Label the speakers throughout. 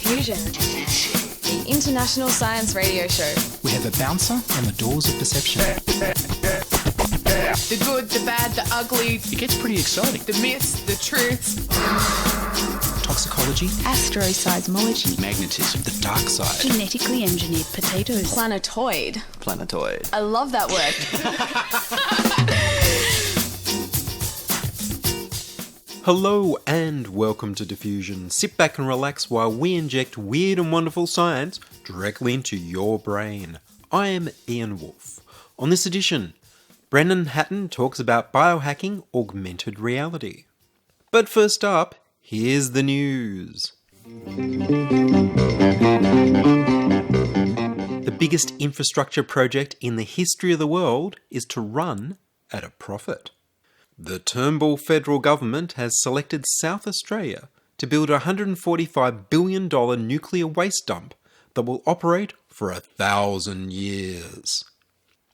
Speaker 1: Diffusion, the international science radio show.
Speaker 2: We have a bouncer on the doors of perception.
Speaker 3: The good, the bad, the ugly.
Speaker 2: It gets pretty exciting.
Speaker 3: The myths, the truths.
Speaker 2: Toxicology.
Speaker 4: Astroseismology.
Speaker 2: Magnetism. The dark side.
Speaker 4: Genetically engineered potatoes.
Speaker 1: Planetoid.
Speaker 5: I
Speaker 1: love that word.
Speaker 6: Hello and welcome to Diffusion. Sit back and relax while we inject weird and wonderful science directly into your brain. I am Ian Woolf. On this edition, Brennan Hatton talks about biohacking augmented reality. But first up, here's the news. The biggest infrastructure project in the history of the world is to run at a profit. The Turnbull federal government has selected South Australia to build a $145 billion nuclear waste dump that will operate for 1,000 years.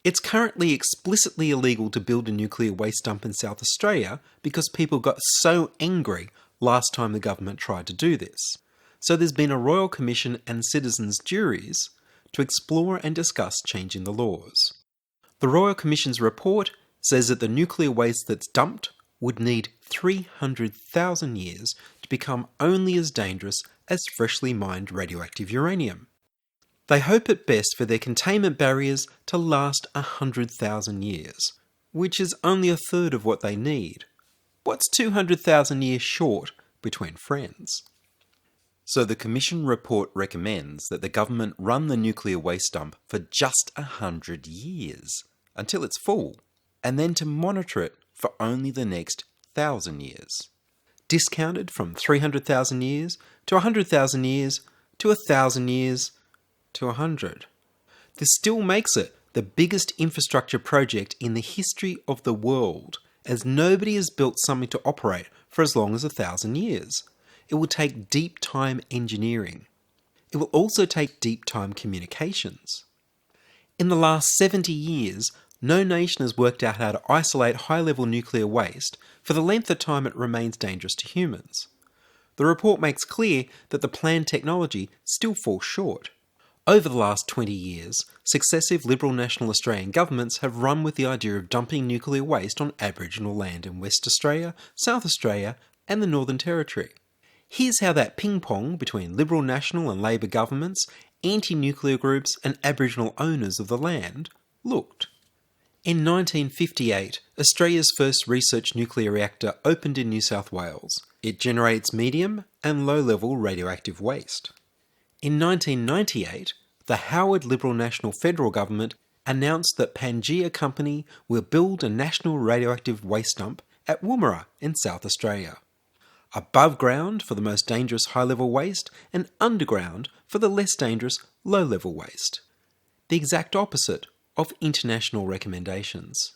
Speaker 6: It's currently explicitly illegal to build a nuclear waste dump in South Australia because people got so angry last time the government tried to do this. So there's been a Royal Commission and citizens' juries to explore and discuss changing the laws. The Royal Commission's report says that the nuclear waste that's dumped would need 300,000 years to become only as dangerous as freshly mined radioactive uranium. They hope at best for their containment barriers to last 100,000 years, which is only a third of what they need. What's 200,000 years short between friends? So the Commission report recommends that the government run the nuclear waste dump for just 100 years, until it's full, and then to monitor it for only the next 1,000 years. Discounted from 300,000 years to 100,000 years to 1,000 years to 100. This still makes it the biggest infrastructure project in the history of the world, as nobody has built something to operate for as long as 1,000 years. It will take deep time engineering. It will also take deep time communications. In the last 70 years, no nation has worked out how to isolate high-level nuclear waste for the length of time it remains dangerous to humans. The report makes clear that the planned technology still falls short. Over the last 20 years, successive Liberal National Australian governments have run with the idea of dumping nuclear waste on Aboriginal land in West Australia, South Australia and the Northern Territory. Here's how that ping-pong between Liberal National and Labor governments, anti-nuclear groups and Aboriginal owners of the land looked. In 1958, Australia's first research nuclear reactor opened in New South Wales. It generates medium and low-level radioactive waste. In 1998, the Howard Liberal National Federal Government announced that Pangaea Company will build a national radioactive waste dump at Woomera in South Australia. Above ground for the most dangerous high-level waste and underground for the less dangerous low-level waste. The exact opposite of international recommendations.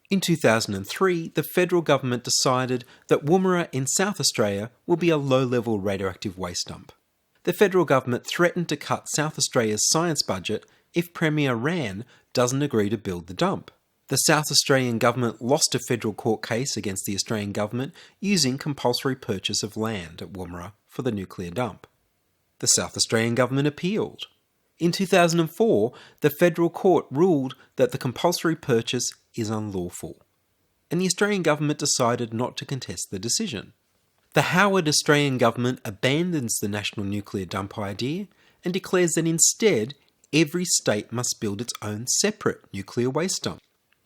Speaker 6: In 2003, the federal government decided that Woomera in South Australia will be a low-level radioactive waste dump. The federal government threatened to cut South Australia's science budget if Premier Rann doesn't agree to build the dump. The South Australian government lost a federal court case against the Australian government using compulsory purchase of land at Woomera for the nuclear dump. The South Australian government appealed. In 2004, the federal court ruled that the compulsory purchase is unlawful, and the Australian government decided not to contest the decision. The Howard Australian government abandons the national nuclear dump idea and declares that instead, every state must build its own separate nuclear waste dump.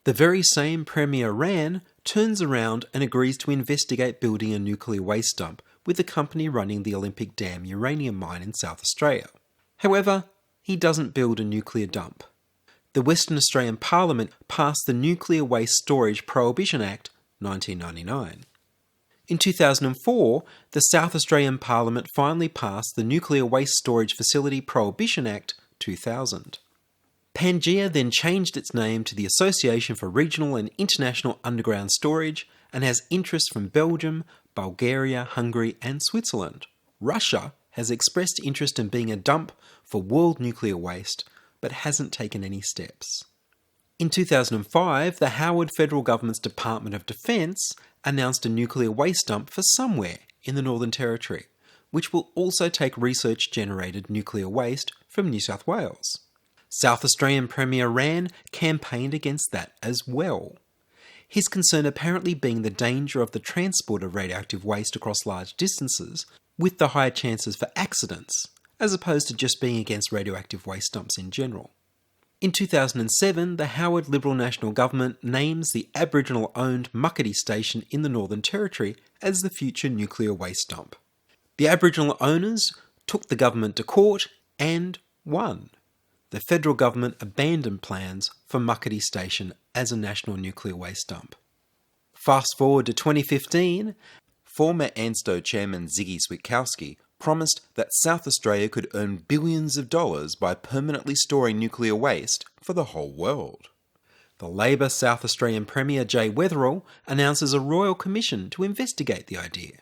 Speaker 6: The very same Premier Rann turns around and agrees to investigate building a nuclear waste dump with the company running the Olympic Dam uranium mine in South Australia. However, he doesn't build a nuclear dump. The Western Australian Parliament passed the Nuclear Waste Storage Prohibition Act 1999. In 2004, the South Australian Parliament finally passed the Nuclear Waste Storage Facility Prohibition Act 2000. Pangaea then changed its name to the Association for Regional and International Underground Storage and has interest from Belgium, Bulgaria, Hungary and Switzerland. Russia has expressed interest in being a dump for world nuclear waste, but hasn't taken any steps. In 2005, the Howard Federal Government's Department of Defence announced a nuclear waste dump for somewhere in the Northern Territory, which will also take research-generated nuclear waste from New South Wales. South Australian Premier Rann campaigned against that as well. His concern apparently being the danger of the transport of radioactive waste across large distances, with the higher chances for accidents, as opposed to just being against radioactive waste dumps in general. In 2007, the Howard Liberal National Government names the Aboriginal-owned Muckaty Station in the Northern Territory as the future nuclear waste dump. The Aboriginal owners took the government to court and won. The federal government abandoned plans for Muckaty Station as a national nuclear waste dump. Fast forward to 2015, former ANSTO chairman Ziggy Switkowski promised that South Australia could earn billions of dollars by permanently storing nuclear waste for the whole world. The Labor South Australian Premier Jay Weatherill announces a royal commission to investigate the idea.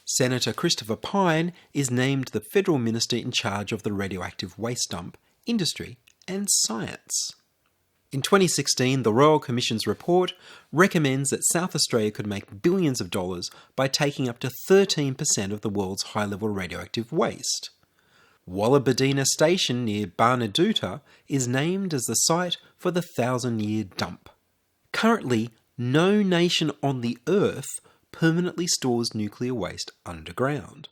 Speaker 6: Senator Christopher Pyne is named the federal minister in charge of the radioactive waste dump, industry and science. In 2016, the Royal Commission's report recommends that South Australia could make billions of dollars by taking up to 13% of the world's high-level radioactive waste. Wallabadina Station near Barnadoota is named as the site for the 1,000-year dump. Currently, no nation on the Earth permanently stores nuclear waste underground.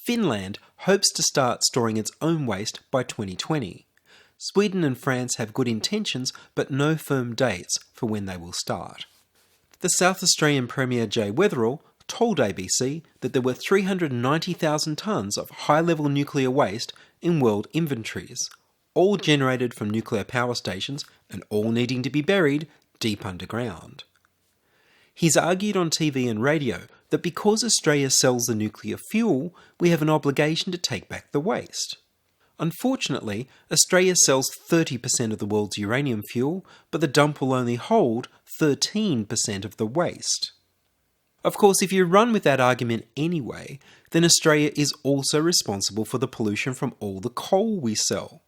Speaker 6: Finland hopes to start storing its own waste by 2020. Sweden and France have good intentions, but no firm dates for when they will start. The South Australian Premier Jay Weatherill told ABC that there were 390,000 tonnes of high-level nuclear waste in world inventories, all generated from nuclear power stations and all needing to be buried deep underground. He's argued on TV and radio that because Australia sells the nuclear fuel, we have an obligation to take back the waste. Unfortunately, Australia sells 30% of the world's uranium fuel, but the dump will only hold 13% of the waste. Of course, if you run with that argument anyway, then Australia is also responsible for the pollution from all the coal we sell,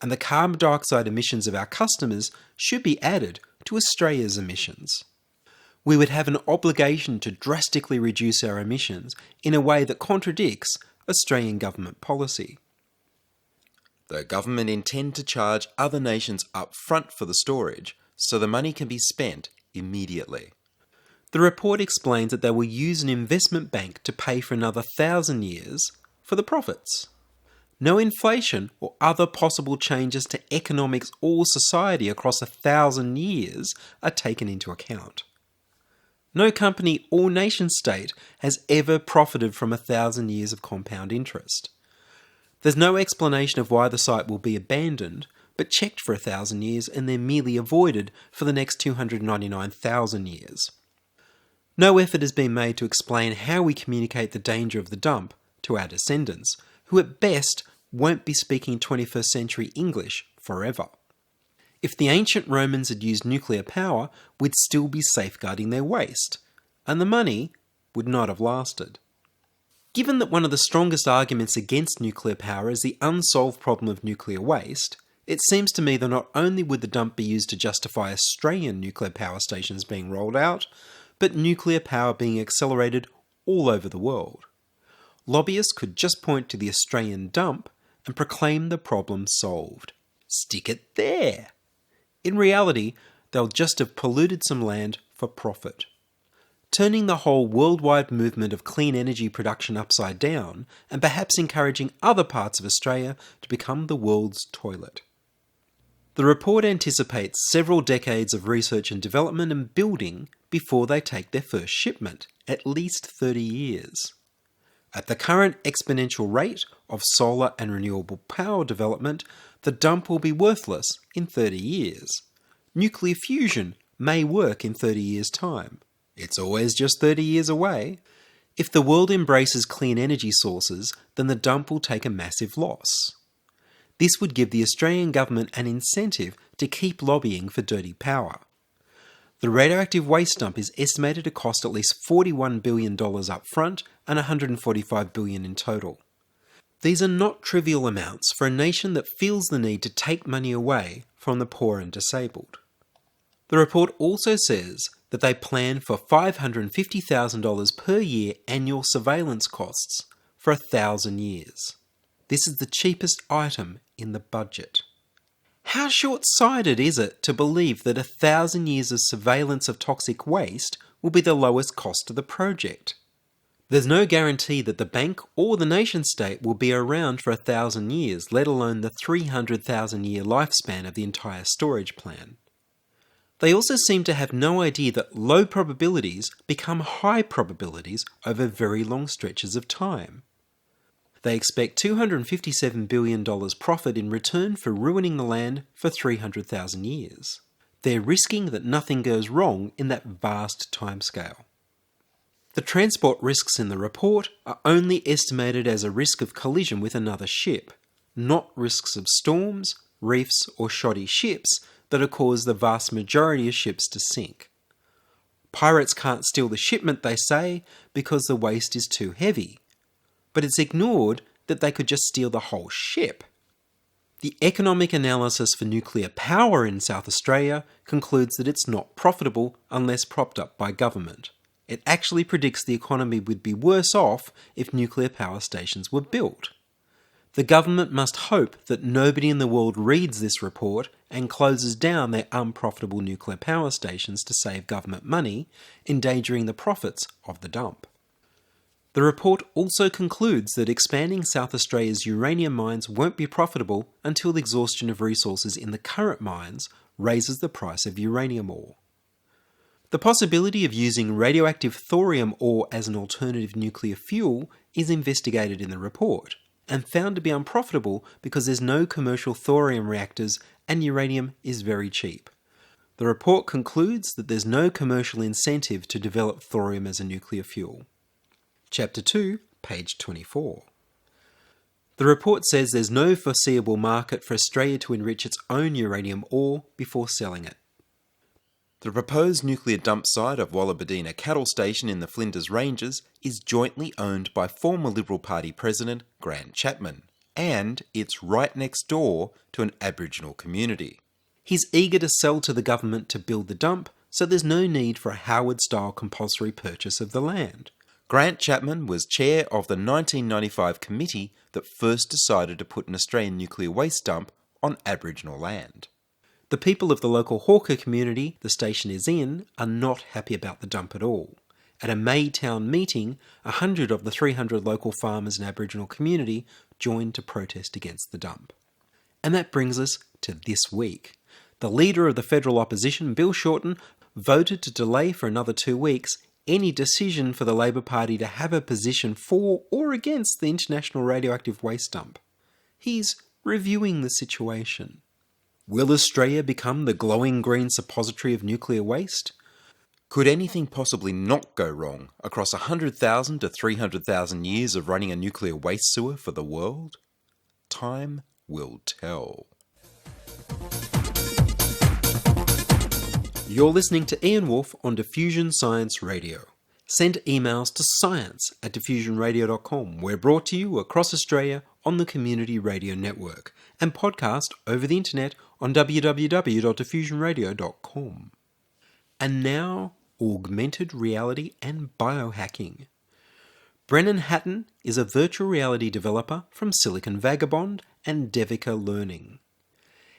Speaker 6: and the carbon dioxide emissions of our customers should be added to Australia's emissions. We would have an obligation to drastically reduce our emissions in a way that contradicts Australian government policy. The government intend to charge other nations up front for the storage, so the money can be spent immediately. The report explains that they will use an investment bank to pay for another 1,000 years for the profits. No inflation or other possible changes to economics or society across 1,000 years are taken into account. No company or nation-state has ever profited from 1,000 years of compound interest. There's no explanation of why the site will be abandoned, but checked for 1,000 years and then merely avoided for the next 299,000 years. No effort has been made to explain how we communicate the danger of the dump to our descendants, who at best won't be speaking 21st century English forever. If the ancient Romans had used nuclear power, we'd still be safeguarding their waste, and the money would not have lasted. Given that one of the strongest arguments against nuclear power is the unsolved problem of nuclear waste, it seems to me that not only would the dump be used to justify Australian nuclear power stations being rolled out, but nuclear power being accelerated all over the world. Lobbyists could just point to the Australian dump and proclaim the problem solved. Stick it there! In reality, they'll just have polluted some land for profit, turning the whole worldwide movement of clean energy production upside down and perhaps encouraging other parts of Australia to become the world's toilet. The report anticipates several decades of research and development and building before they take their first shipment, at least 30 years. At the current exponential rate of solar and renewable power development, the dump will be worthless in 30 years. Nuclear fusion may work in 30 years' time. It's always just 30 years away. If the world embraces clean energy sources, then the dump will take a massive loss. This would give the Australian government an incentive to keep lobbying for dirty power. The radioactive waste dump is estimated to cost at least $41 billion up front and $145 billion in total. These are not trivial amounts for a nation that feels the need to take money away from the poor and disabled. The report also says that they plan for $550,000 per year annual surveillance costs for 1,000 years. This is the cheapest item in the budget. How short-sighted is it to believe that 1,000 years of surveillance of toxic waste will be the lowest cost of the project? There's no guarantee that the bank or the nation-state will be around for 1,000 years, let alone the 300,000-year lifespan of the entire storage plan. They also seem to have no idea that low probabilities become high probabilities over very long stretches of time. They expect $257 billion profit in return for ruining the land for 300,000 years. They're risking that nothing goes wrong in that vast timescale. The transport risks in the report are only estimated as a risk of collision with another ship, not risks of storms, reefs, or shoddy ships that have caused the vast majority of ships to sink. Pirates can't steal the shipment, they say, because the waste is too heavy. But it's ignored that they could just steal the whole ship. The economic analysis for nuclear power in South Australia concludes that it's not profitable unless propped up by government. It actually predicts the economy would be worse off if nuclear power stations were built. The government must hope that nobody in the world reads this report and closes down their unprofitable nuclear power stations to save government money, endangering the profits of the dump. The report also concludes that expanding South Australia's uranium mines won't be profitable until the exhaustion of resources in the current mines raises the price of uranium ore. The possibility of using radioactive thorium ore as an alternative nuclear fuel is investigated in the report, and found to be unprofitable because there's no commercial thorium reactors and uranium is very cheap. The report concludes that there's no commercial incentive to develop thorium as a nuclear fuel. Chapter 2, page 24. The report says there's no foreseeable market for Australia to enrich its own uranium ore before selling it. The proposed nuclear dump site of Wallabadina Cattle Station in the Flinders Ranges is jointly owned by former Liberal Party President Grant Chapman, and it's right next door to an Aboriginal community. He's eager to sell to the government to build the dump, so there's no need for a Howard-style compulsory purchase of the land. Grant Chapman was chair of the 1995 committee that first decided to put an Australian nuclear waste dump on Aboriginal land. The people of the local hawker community the station is in are not happy about the dump at all. At a Maytown meeting, 100 of the 300 local farmers and Aboriginal community joined to protest against the dump. And that brings us to this week. The leader of the federal opposition, Bill Shorten, voted to delay for another 2 weeks any decision for the Labor Party to have a position for or against the international radioactive waste dump. He's reviewing the situation. Will Australia become the glowing green suppository of nuclear waste? Could anything possibly not go wrong across 100,000 to 300,000 years of running a nuclear waste sewer for the world? Time will tell. You're listening to Ian Woolf on Diffusion Science Radio. Send emails to science@diffusionradio.com. We're brought to you across Australia on the Community Radio Network and podcast over the internet on www.diffusionradio.com. And now, augmented reality and biohacking. Brennan Hatton is a virtual reality developer from Silicon Vagabond and Devika Learning.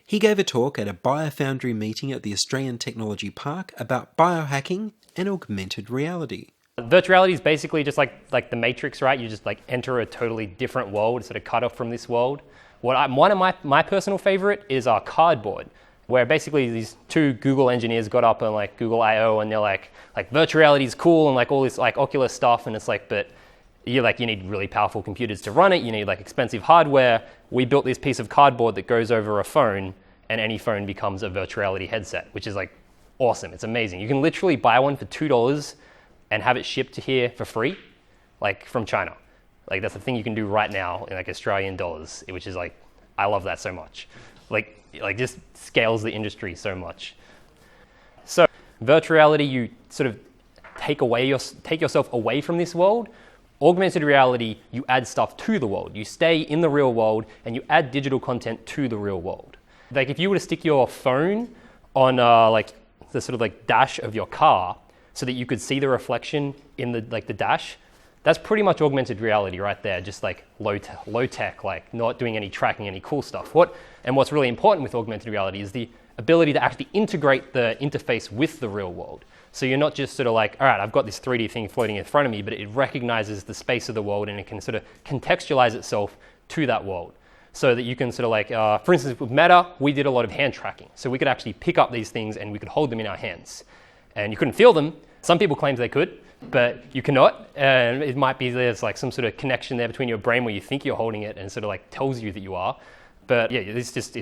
Speaker 6: He gave a talk at a Biofoundry meeting at the Australian Technology Park about biohacking and augmented reality.
Speaker 5: Virtual reality is basically just like the Matrix, right? You just enter a totally different world, sort of cut off from this world. One of my personal favorite is our Cardboard, where basically these two Google engineers got up on Google I/O and they're like virtual reality is cool and all this Oculus stuff, and it's but you need really powerful computers to run it. You need expensive hardware. We built this piece of cardboard that goes over a phone, and any phone becomes a virtual reality headset, which is awesome. It's amazing. You can literally buy one for $2 and have it shipped to here for free, from China. That's the thing you can do right now in Australian dollars, which is I love that so much. Just scales the industry so much. So virtual reality, you sort of take yourself away from this world. Augmented reality, you add stuff to the world. You stay in the real world and you add digital content to the real world. If you were to stick your phone on the sort of dash of your car so that you could see the reflection in the dash, That's pretty much augmented reality right there, just like low tech, like not doing any tracking, any cool stuff. What's really important with augmented reality is the ability to actually integrate the interface with the real world. So you're not just sort of like, all right, I've got this 3D thing floating in front of me, but it recognizes the space of the world and it can sort of contextualize itself to that world. So that you can sort of like, for instance, with Meta, we did a lot of hand tracking. So we could actually pick up these things and we could hold them in our hands. And you couldn't feel them. Some people claimed they could, but you cannot. And it might be there's like some sort of connection there between your brain where you think you're holding it and sort of like tells you that you are. But yeah, it's just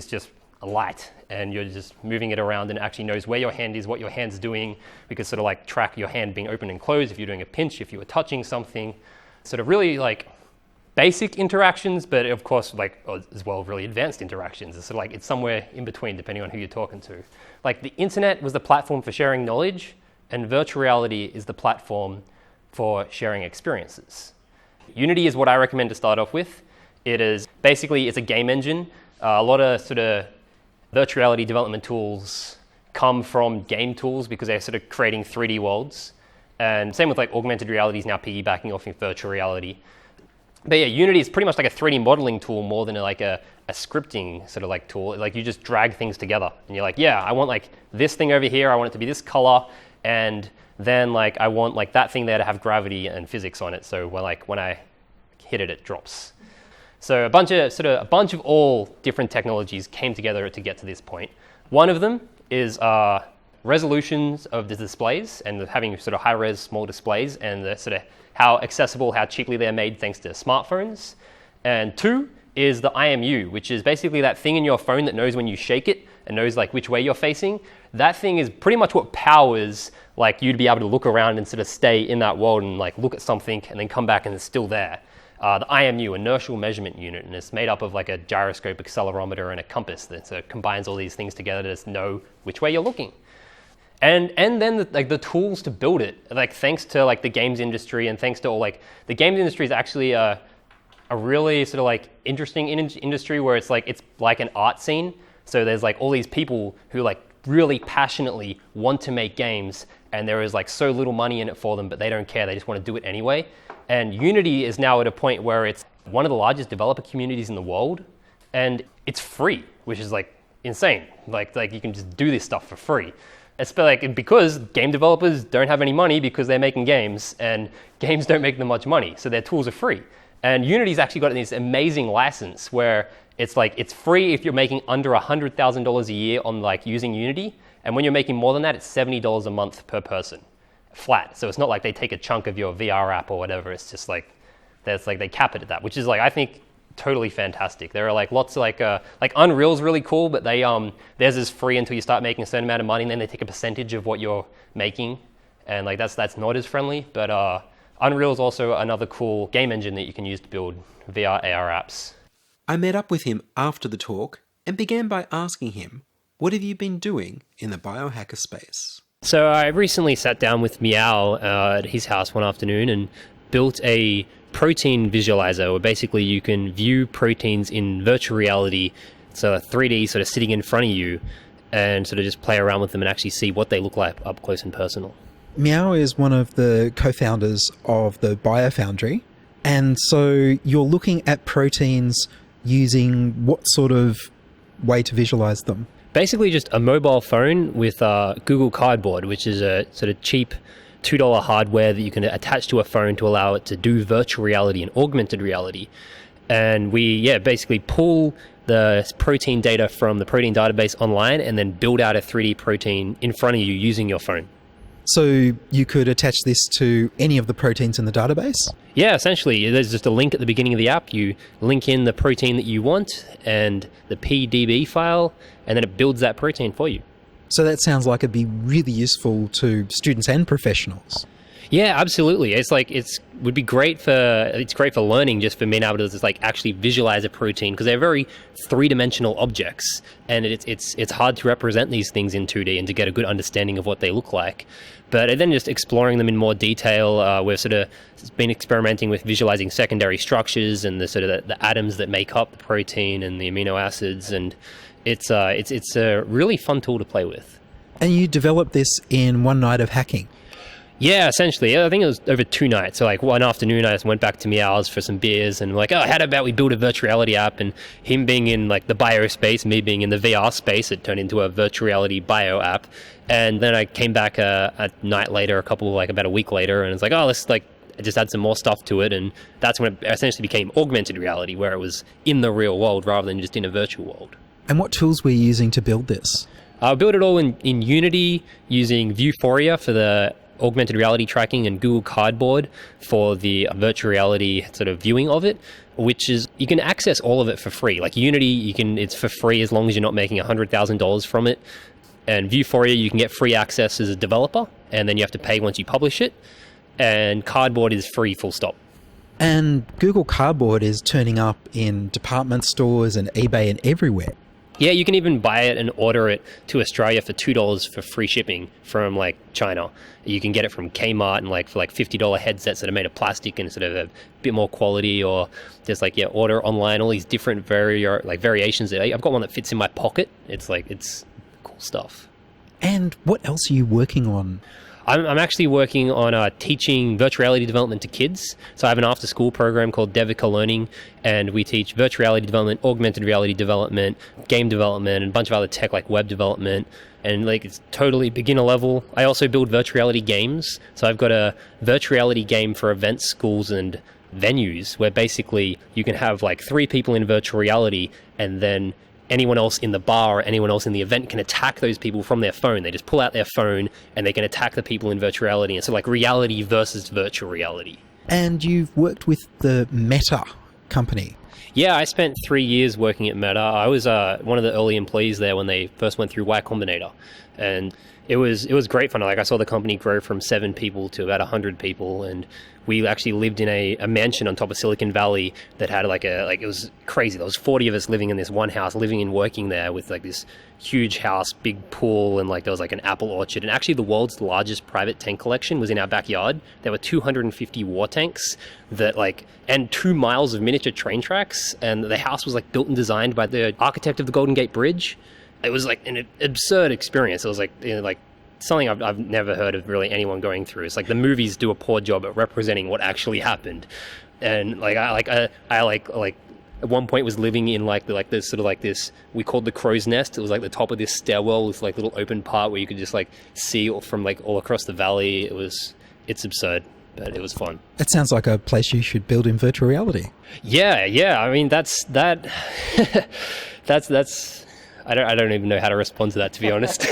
Speaker 5: a light, and you're just moving it around, and it actually knows where your hand is, what your hand's doing. We could sort of like track your hand being open and closed if you're doing a pinch, if you were touching something. Sort of really like basic interactions, but of course like as well really advanced interactions. It's sort of like it's somewhere in between depending on who you're talking to. Like the internet was the platform for sharing knowledge, and virtual reality is the platform for sharing experiences. Unity is what I recommend to start off with. It's a game engine. A lot of sort of virtual reality development tools come from game tools because they're sort of creating 3D worlds. And same with like augmented reality is now piggybacking off of virtual reality. But yeah, Unity is pretty much like a 3D modeling tool more than like a scripting sort of like tool. Like you just drag things together and you're like, yeah, I want like this thing over here. I want it to be this color. And then like I want like that thing there to have gravity and physics on it. So when I hit it, it drops. So a bunch of all different technologies came together to get to this point. One of them is resolutions of the displays and having sort of high-res small displays and the sort of how accessible, how cheaply they're made thanks to smartphones. And two is the IMU, which is basically that thing in your phone that knows when you shake it and knows like which way you're facing. That thing is pretty much what powers like you to be able to look around and sort of stay in that world and like look at something and then come back and it's still there. The IMU, inertial measurement unit, and it's made up of like a gyroscope, accelerometer, and a compass that sort of combines all these things together to just know which way you're looking. And then the tools to build it, like thanks to like the games industry and thanks to all like the games industry is actually a really sort of like interesting industry where it's like an art scene. So there's like all these people who like really passionately want to make games, and there is like so little money in it for them, but they don't care. They just want to do it anyway. And Unity is now at a point where it's one of the largest developer communities in the world, and it's free, which is like insane. Like you can just do this stuff for free. It's like because game developers don't have any money because they're making games, and games don't make them much money, so their tools are free. And Unity's actually got this amazing license where it's like it's free if you're making under $100,000 a year on like using Unity, and when you're making more than that, it's $70 a month per person. Flat. So it's not like they take a chunk of your VR app or whatever. It's just like they cap it at that, which is like I think totally fantastic. There are like lots of like Unreal's really cool, but theirs is free until you start making a certain amount of money, and then they take a percentage of what you're making, and like that's not as friendly. But Unreal is also another cool game engine that you can use to build VR AR apps.
Speaker 6: I met up with him after the talk and began by asking him, what have you been doing in the biohacker space?
Speaker 5: So I recently sat down with Meow at his house one afternoon and built a protein visualizer where basically you can view proteins in virtual reality, so 3D sort of sitting in front of you, and sort of just play around with them and actually see what they look like up close and personal.
Speaker 7: Meow is one of the co-founders of the BioFoundry, and so you're looking at proteins using what sort of way to visualize them?
Speaker 5: Basically just a mobile phone with Google Cardboard, which is a sort of cheap $2 hardware that you can attach to a phone to allow it to do virtual reality and augmented reality. And we basically pull the protein data from the protein database online and then build out a 3D protein in front of you using your phone.
Speaker 7: So you could attach this to any of the proteins in the database?
Speaker 5: Yeah, essentially. There's just a link at the beginning of the app. You link in the protein that you want and the PDB file, and then it builds that protein for you.
Speaker 7: So that sounds like it'd be really useful to students and professionals.
Speaker 5: Yeah, absolutely. It's great for learning, just for being able to just like actually visualize a protein, because they're very three-dimensional objects, and it's hard to represent these things in 2D and to get a good understanding of what they look like. But then just exploring them in more detail, we've sort of been experimenting with visualizing secondary structures and the sort of the atoms that make up the protein and the amino acids, and it's a really fun tool to play with.
Speaker 7: And you developed this in one night of hacking?
Speaker 5: Yeah, essentially. I think it was over 2 nights. So like one afternoon, I just went back to Meows for some beers and like, oh, how about we build a virtual reality app? And him being in like the bio space, me being in the VR space, it turned into a virtual reality bio app. And then I came back a night later, about a week later, and it's like, oh, let's like just add some more stuff to it. And that's when it essentially became augmented reality, where it was in the real world rather than just in a virtual world.
Speaker 7: And what tools were you using to build this?
Speaker 5: I built it all in Unity using Vuforia for the augmented reality tracking and Google Cardboard for the virtual reality sort of viewing of it, which is, you can access all of it for free. Like Unity, it's for free as long as you're not making $100,000 from it. And Vuforia, you can get free access as a developer, and then you have to pay once you publish it. And Cardboard is free, full stop.
Speaker 7: And Google Cardboard is turning up in department stores and eBay and everywhere.
Speaker 5: Yeah, you can even buy it and order it to Australia for $2 for free shipping from like China. You can get it from Kmart and like for like $50 headsets that are made of plastic and sort of a bit more quality, or just like, yeah, order online, all these different variations. I've got one that fits in my pocket. It's cool stuff.
Speaker 7: And what else are you working on?
Speaker 5: I'm actually working on teaching virtual reality development to kids. So I have an after-school program called Devica Learning, and we teach virtual reality development, augmented reality development, game development, and a bunch of other tech like web development. And like, it's totally beginner level. I also build virtual reality games. So I've got a virtual reality game for events, schools, and venues, where basically you can have like 3 people in virtual reality, and then anyone else in the bar or anyone else in the event can attack those people from their phone. They just pull out their phone and they can attack the people in virtual reality. And so like reality versus virtual reality.
Speaker 7: And you've worked with the Meta company.
Speaker 5: Yeah, I spent 3 years working at Meta. I was one of the early employees there when they first went through Y Combinator. And it was great fun. Like, I saw the company grow from 7 people to about 100 people, and we actually lived in a mansion on top of Silicon Valley that had it was crazy. There was 40 of us living in this one house, living and working there, with like this huge house, big pool, and like there was like an apple orchard. And actually the world's largest private tank collection was in our backyard. There were 250 war tanks and 2 miles of miniature train tracks. And the house was like built and designed by the architect of the Golden Gate Bridge. It was like an absurd experience. It was like something I've never heard of really anyone going through. It's like the movies do a poor job at representing what actually happened. And like I at one point was living in this we called the crow's nest. It was like the top of this stairwell with like little open part where you could just like see from like all across the valley. It's absurd, but it was fun.
Speaker 7: It sounds like a place you should build in virtual reality.
Speaker 5: Yeah. I mean, that's I don't even know how to respond to that, to be honest.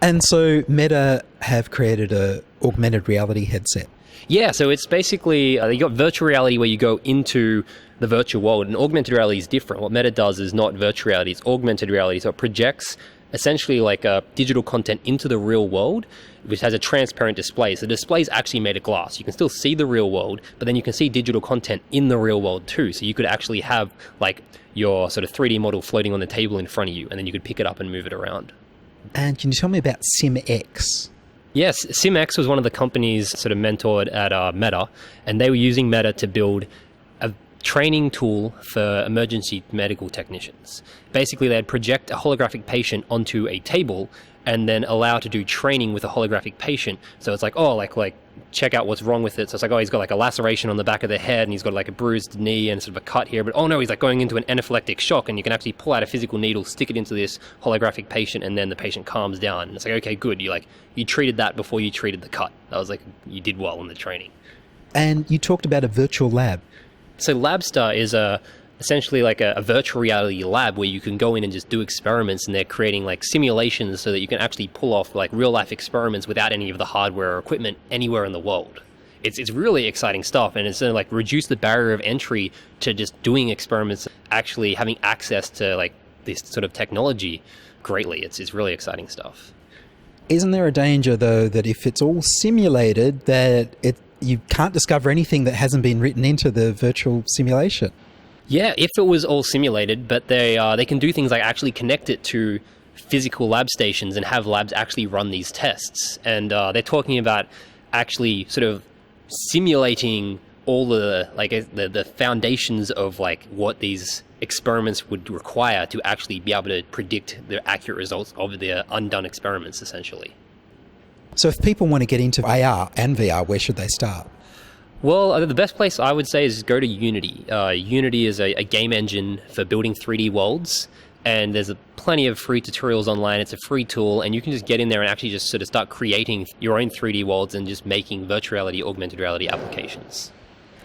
Speaker 7: And so Meta have created a augmented reality headset.
Speaker 5: Yeah, so it's basically, you got virtual reality where you go into the virtual world, and augmented reality is different. What Meta does is not virtual reality, it's augmented reality. So it projects essentially like digital content into the real world, which has a transparent display. So the display is actually made of glass. You can still see the real world, but then you can see digital content in the real world too. So you could actually have like your sort of 3D model floating on the table in front of you, and then you could pick it up and move it around.
Speaker 7: And can you tell me about SimX?
Speaker 5: Yes, SimX was one of the companies sort of mentored at Meta, and they were using Meta to build a training tool for emergency medical technicians. Basically, they'd project a holographic patient onto a table and then allow to do training with a holographic patient. So it's like, oh, like check out what's wrong with it. So it's like, oh, he's got like a laceration on the back of the head, and he's got like a bruised knee and sort of a cut here. But oh no, he's like going into an anaphylactic shock, and you can actually pull out a physical needle, stick it into this holographic patient, and then the patient calms down. And it's like, okay, good. You treated that before you treated the cut. That was like, you did well in the training.
Speaker 7: And you talked about a virtual lab.
Speaker 5: So Labstar is essentially like a virtual reality lab where you can go in and just do experiments, and they're creating like simulations so that you can actually pull off like real life experiments without any of the hardware or equipment anywhere in the world. It's really exciting stuff, and it's going to like reduce the barrier of entry to just doing experiments, actually having access to like this sort of technology greatly. It's really exciting stuff.
Speaker 7: Isn't there a danger though that if it's all simulated that you can't discover anything that hasn't been written into the virtual simulation?
Speaker 5: Yeah, if it was all simulated, but they can do things like actually connect it to physical lab stations and have labs actually run these tests. And they're talking about actually sort of simulating all the foundations of like what these experiments would require to actually be able to predict the accurate results of their undone experiments, essentially.
Speaker 7: So if people want to get into AR and VR, where should they start?
Speaker 5: Well, the best place I would say is go to Unity. Unity is a game engine for building 3D worlds, and there's plenty of free tutorials online. It's a free tool, and you can just get in there and actually just sort of start creating your own 3D worlds and just making virtual reality, augmented reality applications.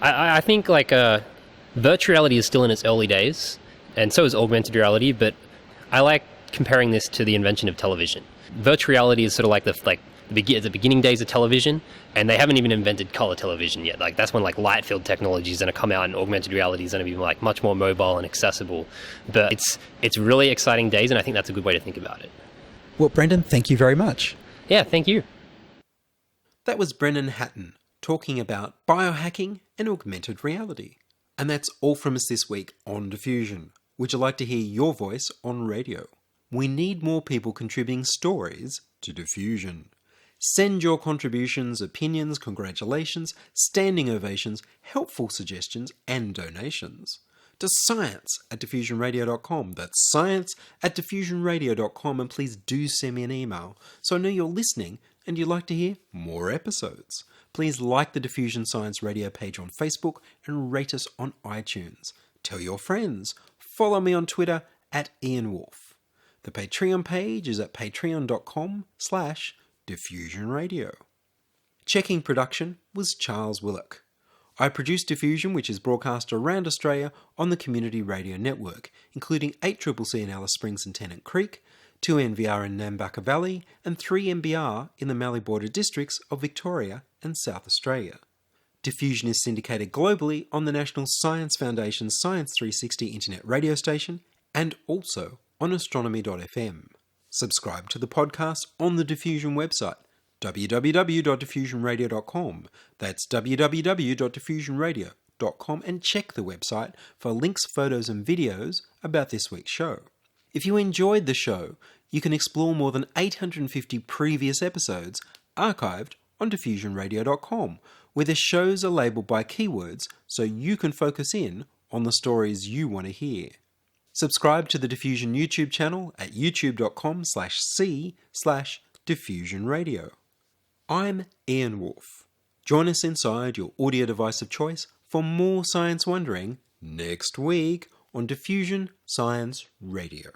Speaker 5: I think virtual reality is still in its early days, and so is augmented reality, but I like comparing this to the invention of television. Virtual reality is sort of like the beginning days of television, and they haven't even invented color television yet. Like that's when light field technology is going to come out, and augmented reality is going to be much more mobile and accessible. But it's really exciting days, and I think that's a good way to think about it.
Speaker 7: Well, Brendan, thank you very much.
Speaker 5: Yeah, thank you.
Speaker 6: That was Brennan Hatton talking about biohacking and augmented reality. And that's all from us this week on Diffusion. Would you like to hear your voice on radio? We need more people contributing stories to Diffusion. Send your contributions, opinions, congratulations, standing ovations, helpful suggestions, and donations to science@diffusionradio.com. That's science@diffusionradio.com, and please do send me an email so I know you're listening and you'd like to hear more episodes. Please like the Diffusion Science Radio page on Facebook and rate us on iTunes. Tell your friends. Follow me on Twitter @Ian Woolf. The Patreon page is at patreon.com/diffusionradio. Checking production was Charles Willock. I produce Diffusion, which is broadcast around Australia on the Community Radio Network, including 8CCC in Alice Springs and Tennant Creek, 2NVR in Nambucca Valley, and 3MBR in the Mallee Border districts of Victoria and South Australia. Diffusion is syndicated globally on the National Science Foundation's Science 360 internet radio station and also on astronomy.fm. Subscribe to the podcast on the Diffusion website, www.diffusionradio.com. That's www.diffusionradio.com, and check the website for links, photos and videos about this week's show. If you enjoyed the show, you can explore more than 850 previous episodes archived on diffusionradio.com, where the shows are labelled by keywords so you can focus in on the stories you want to hear. Subscribe to the Diffusion YouTube channel at youtube.com/c/diffusionradio. I'm Ian Woolf. Join us inside your audio device of choice for more science wondering next week on Diffusion Science Radio.